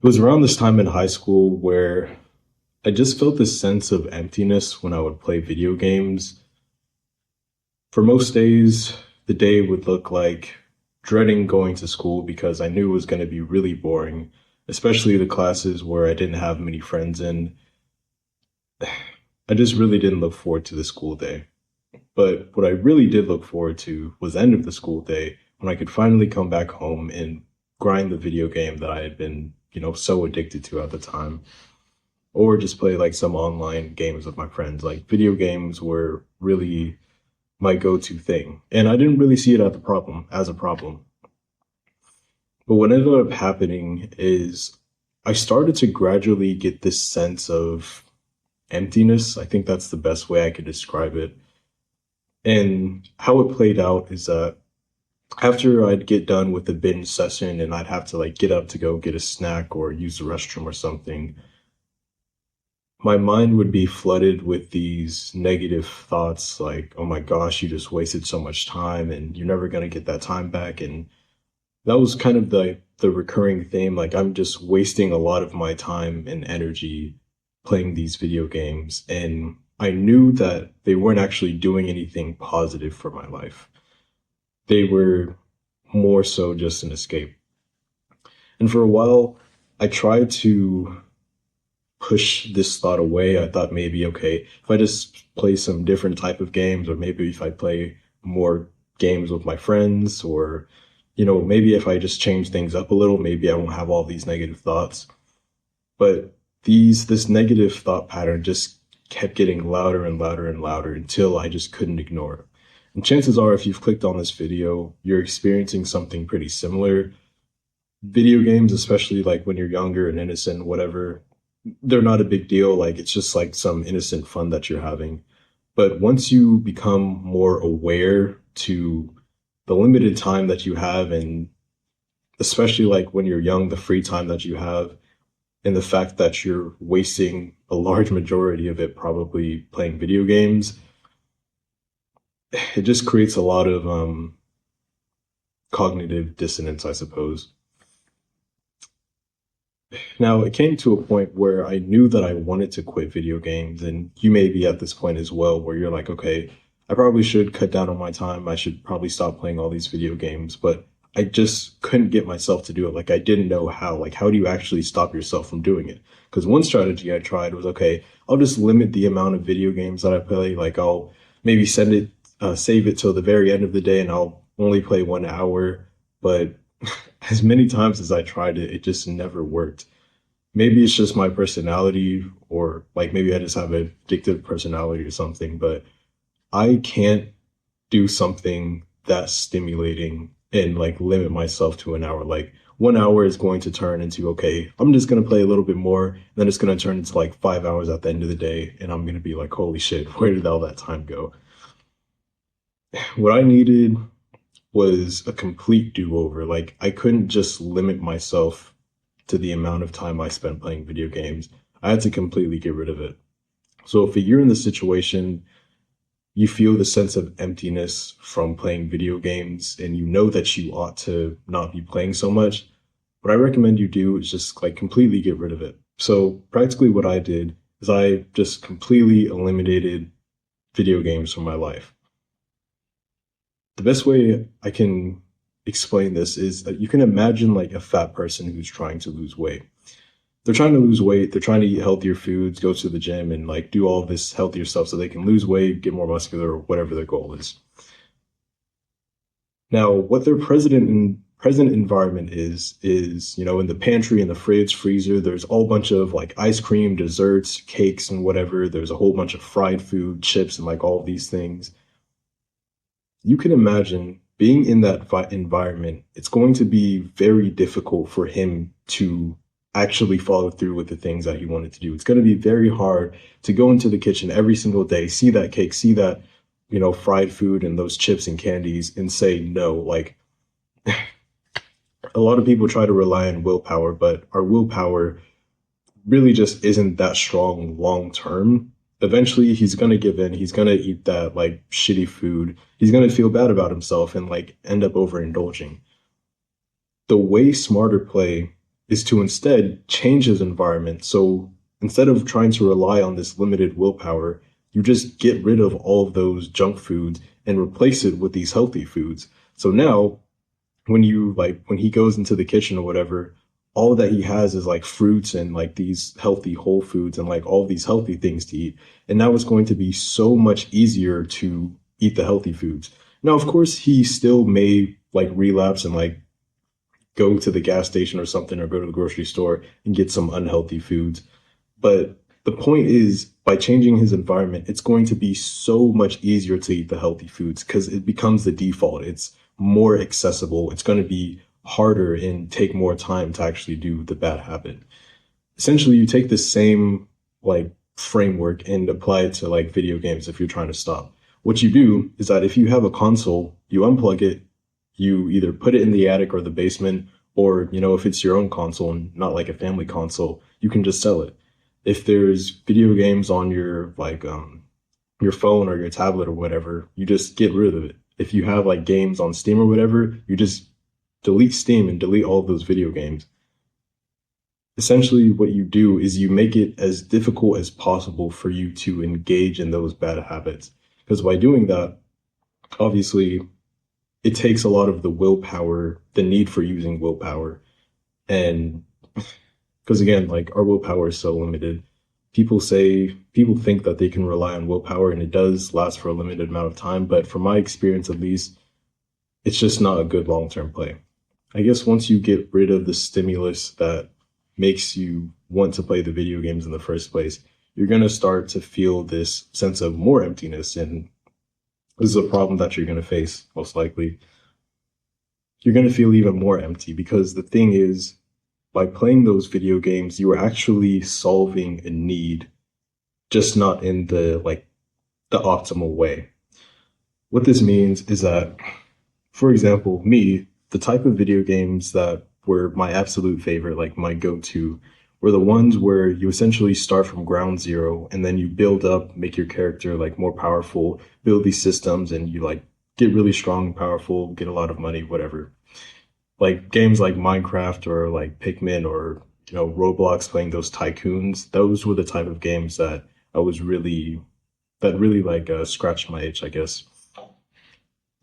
It was around this time in high school where I just felt this sense of emptiness when I would play video games. For most days, the day would look like dreading going to school because I knew it was going to be really boring, especially the classes where I didn't have many friends in. I just really didn't look forward to the school day. But what I really did look forward to was the end of the school day when I could finally come back home and grind the video game that I had been, so addicted to at the time. Or just play like some online games with my friends. Like video games were really my go-to thing. And I didn't really see it as a problem. But what ended up happening is I started to gradually get this sense of emptiness. I think that's the best way I could describe it. And how it played out is that after I'd get done with the binge session and I'd have to like get up to go get a snack or use the restroom or something, my mind would be flooded with these negative thoughts like, oh my gosh, you just wasted so much time and you're never going to get that time back. And that was kind of the recurring theme. Like I'm just wasting a lot of my time and energy playing these video games. And I knew that they weren't actually doing anything positive for my life. They were more so just an escape. And for a while, I tried to push this thought away. I thought maybe, okay, if I just play some different type of games, or maybe if I play more games with my friends, or, maybe if I just change things up a little, maybe I won't have all these negative thoughts. But this negative thought pattern just kept getting louder and louder and louder until I just couldn't ignore it. And chances are, if you've clicked on this video, you're experiencing something pretty similar. Video games, especially like when you're younger and innocent, whatever, they're not a big deal. Like it's just like some innocent fun that you're having. But once you become more aware to the limited time that you have, and especially like when you're young, the free time that you have, and the fact that you're wasting a large majority of it probably playing video games, it just creates a lot of cognitive dissonance, I suppose. Now, it came to a point where I knew that I wanted to quit video games, and you may be at this point as well, where you're like, okay, I probably should cut down on my time. I should probably stop playing all these video games, but I just couldn't get myself to do it. Like, I didn't know how. Like, how do you actually stop yourself from doing it? Because one strategy I tried was, okay, I'll just limit the amount of video games that I play. Like, I'll maybe save it till the very end of the day, and I'll only play 1 hour. But as many times as I tried it, it just never worked. Maybe it's just my personality, or like maybe I just have an addictive personality or something, but I can't do something that's stimulating and like limit myself to an hour. Like 1 hour is going to turn into, okay, I'm just going to play a little bit more. And then it's going to turn into like 5 hours at the end of the day. And I'm going to be like, holy shit, where did all that time go? What I needed was a complete do-over. Like I couldn't just limit myself to the amount of time I spent playing video games. I had to completely get rid of it. So if you're in the situation, you feel the sense of emptiness from playing video games and you know that you ought to not be playing so much, what I recommend you do is just like completely get rid of it. So practically what I did is I just completely eliminated video games from my life. The best way I can explain this is that you can imagine like a fat person who's trying to lose weight. They're trying to lose weight, they're trying to eat healthier foods, go to the gym and like do all this healthier stuff so they can lose weight, get more muscular, or whatever their goal is. Now, what their present environment is, in the pantry, in the fridge, freezer, there's a whole bunch of like ice cream, desserts, cakes, and whatever. There's a whole bunch of fried food, chips, and like all of these things. You can imagine being in that environment, it's going to be very difficult for him to actually follow through with the things that he wanted to do. It's going to be very hard to go into the kitchen every single day, see that cake, see that, fried food and those chips and candies and say no. Like a lot of people try to rely on willpower, but our willpower really just isn't that strong long term. Eventually he's going to give in. He's going to eat that like shitty food. He's going to feel bad about himself and like end up overindulging. The way smarter play is to instead change his environment. So instead of trying to rely on this limited willpower, you just get rid of all of those junk foods and replace it with these healthy foods. So now when he goes into the kitchen or whatever, all that he has is like fruits and like these healthy whole foods and like all these healthy things to eat. And now it's going to be so much easier to eat the healthy foods. Now, of course, he still may like relapse and like go to the gas station or something or go to the grocery store and get some unhealthy foods. But the point is, by changing his environment, it's going to be so much easier to eat the healthy foods because it becomes the default. It's more accessible. It's going to be harder and take more time to actually do the bad habit. Essentially, you take the same like framework and apply it to like video games if you're trying to stop. What you do is that if you have a console, you unplug it, you either put it in the attic or the basement, or, if it's your own console and not like a family console, you can just sell it. If there's video games on your your phone or your tablet or whatever, you just get rid of it. If you have like games on Steam or whatever, you just delete Steam and delete all of those video games. Essentially, what you do is you make it as difficult as possible for you to engage in those bad habits. Because by doing that, obviously, it takes a lot of the willpower, the need for using willpower. And because again, like our willpower is so limited. People think that they can rely on willpower and it does last for a limited amount of time. But from my experience, at least, it's just not a good long-term play. I guess once you get rid of the stimulus that makes you want to play the video games in the first place, you're going to start to feel this sense of more emptiness. And this is a problem that you're going to face, most likely. You're going to feel even more empty because the thing is, by playing those video games, you are actually solving a need, just not in the optimal way. What this means is that, for example, me, the type of video games that were my absolute favorite, like my go-to, were the ones where you essentially start from ground zero and then you build up, make your character like more powerful, build these systems, and you like get really strong and powerful, get a lot of money, whatever. Like games like Minecraft or like Pikmin or Roblox, playing those tycoons, those were the type of games that really like scratched my itch, I guess.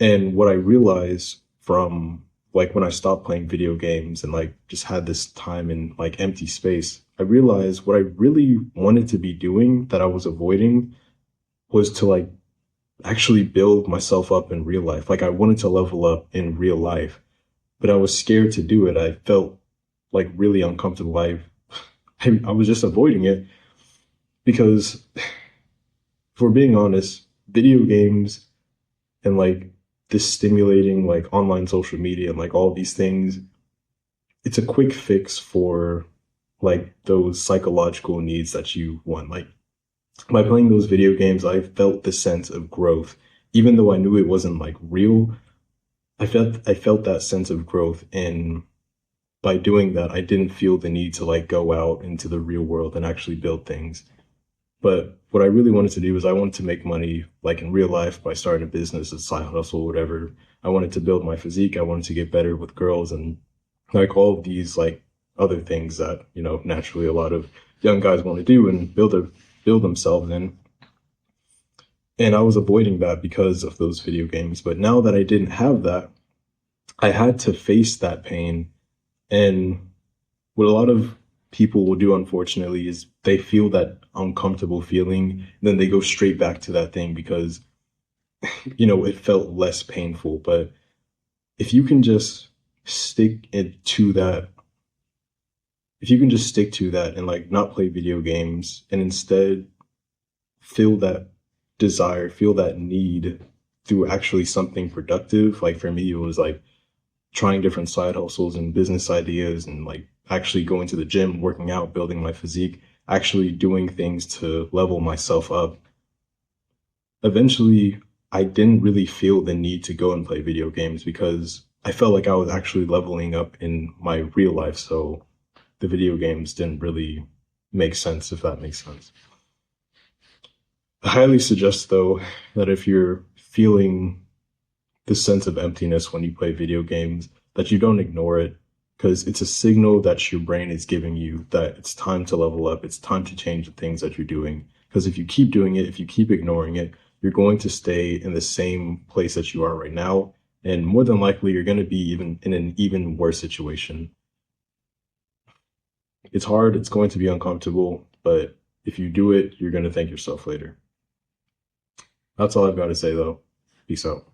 And what I realized from like when I stopped playing video games and like just had this time in like empty space, I realized what I really wanted to be doing that I was avoiding was to like actually build myself up in real life. Like I wanted to level up in real life, but I was scared to do it. I felt like really uncomfortable. I was just avoiding it because if we're being honest, video games and like this stimulating like online social media and like all these things, it's a quick fix for like those psychological needs that you want. Like by playing those video games, I felt the sense of growth, even though I knew it wasn't like real. I felt that sense of growth, and by doing that, I didn't feel the need to like go out into the real world and actually build things. But what I really wanted to do is I wanted to make money like in real life by starting a business, a side hustle, whatever. I wanted to build my physique. I wanted to get better with girls and like all of these like other things that, naturally a lot of young guys want to do and build themselves in. And I was avoiding that because of those video games. But now that I didn't have that, I had to face that pain. And what a lot of people will do, unfortunately, is they feel that uncomfortable feeling, and then they go straight back to that thing because, it felt less painful. But if you can just stick it to that, and like not play video games and instead feel that desire, feel that need through actually something productive. Like for me, it was like trying different side hustles and business ideas and like actually going to the gym, working out, building my physique, actually doing things to level myself up. Eventually, I didn't really feel the need to go and play video games because I felt like I was actually leveling up in my real life. So the video games didn't really make sense, if that makes sense. I highly suggest, though, that if you're feeling this sense of emptiness when you play video games, that you don't ignore it. because it's a signal that your brain is giving you that it's time to level up. It's time to change the things that you're doing. Because if you keep doing it, if you keep ignoring it, you're going to stay in the same place that you are right now. And more than likely, you're going to be even in an even worse situation. It's hard, it's going to be uncomfortable, but if you do it, you're going to thank yourself later. That's all I've got to say, though. Peace out.